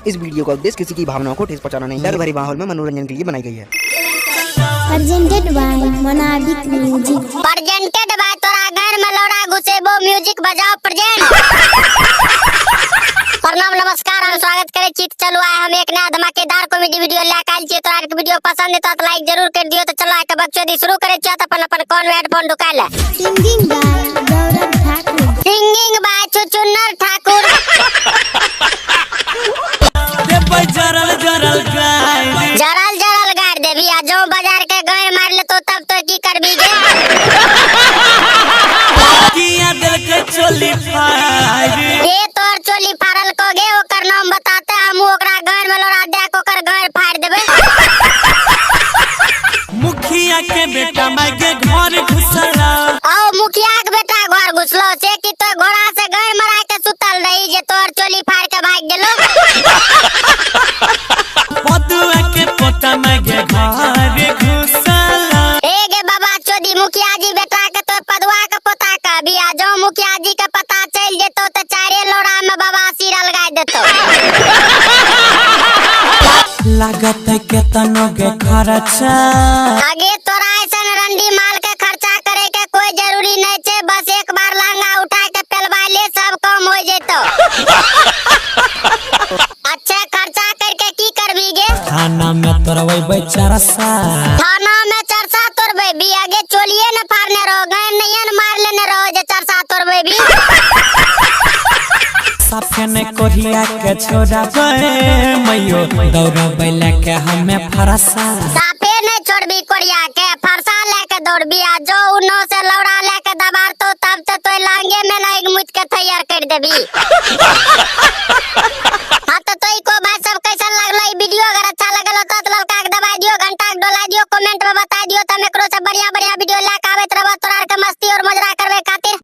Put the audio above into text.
इस वीडियो का उद्देश्य किसी की भावनाओं को ठेस पहुंचाना नहीं, डर भरी माहौल में मनोरंजन के लिए बनाई गई है। प्रेजेंटेड बाय मोनाबिक म्यूजिक। प्रेजेंटेड बाय तोरा घर में लौड़ा घुसेबो म्यूजिक बजाओ प्रेजेंट। प्रणाम नमस्कार, हम स्वागत करे चित चलो आए हम एक नया धमाकेदार कॉमेडी वीडियो लेकर आइल छी। तोरा के वीडियो पसंद है तो लाइक जरूर कर दियो। तो चलो आके बकचोदी शुरू करे छी। तो अपन कौन हेडफोन ढुका ले। Singing by Gaurav Thakur. Singing by चुचुन्नर ठाकुर। जरल जरल गाड़ देवी आ जो बाजार के गैर मार ले तो तब तो की करबी गे। ये तोर चोली फाड़ल को गे ओकर नाम बताते हम ओकरा घर में लोड़ा दे को ओकर घर फाड़ देबे। मुखिया के बेटा मागे घर घुसला। आओ मुखिया के बेटा घर घुसलो से कि तो घोड़ा से घर मरा के सुतल रही जे तोर चोली फाड़ के भाग गेलो। पदुआ के पोता मागे घर घुसला। ए गे बाबा चोदी मुखिया जी बेटा के तो पदुआ के पोता का बिया जो मुखिया जी के पता चल जेतो तो चारे लोड़ा में बाबा सिर लगा देतो। लागत के तनो के खर्चा आगे तोरा ऐसन रंडी माल के खर्चा करे के कोई जरूरी नहीं छे। बस एक बार लहंगा उठा के पेलवा ले सब काम हो जेतो। अच्छा खर्चा करके की करबी गे। थाना में तोरबै बेचारा सा। थाना में चरसा तोरबे भी आगे चोलिए न फाड़ने रहो गए नहीं न मार लेने रहो जे चरसा तोरबे भी। साफे ने कोरिया के छोड़ा बे मयो दौड़ा बैला के हमें फरसा। साफे नहीं छोड़बी कोरिया के फरसा लेके दौड़बी आ जो उनो से लौड़ा लेके दबार तो तब तो लांगे में ना एक मुझ के तैयार कर देबी। हाँ तो को भाई सब कैसा लगलो ई वीडियो अगर अच्छा लगल हो तो ललका के दबा दियो, घंटा के डोला दियो, कमेंट में बता दियो। त एकरो से बढ़िया बढ़िया वीडियो लेके आवत रहबो तोरा के मस्ती और मजा करबे खातिर।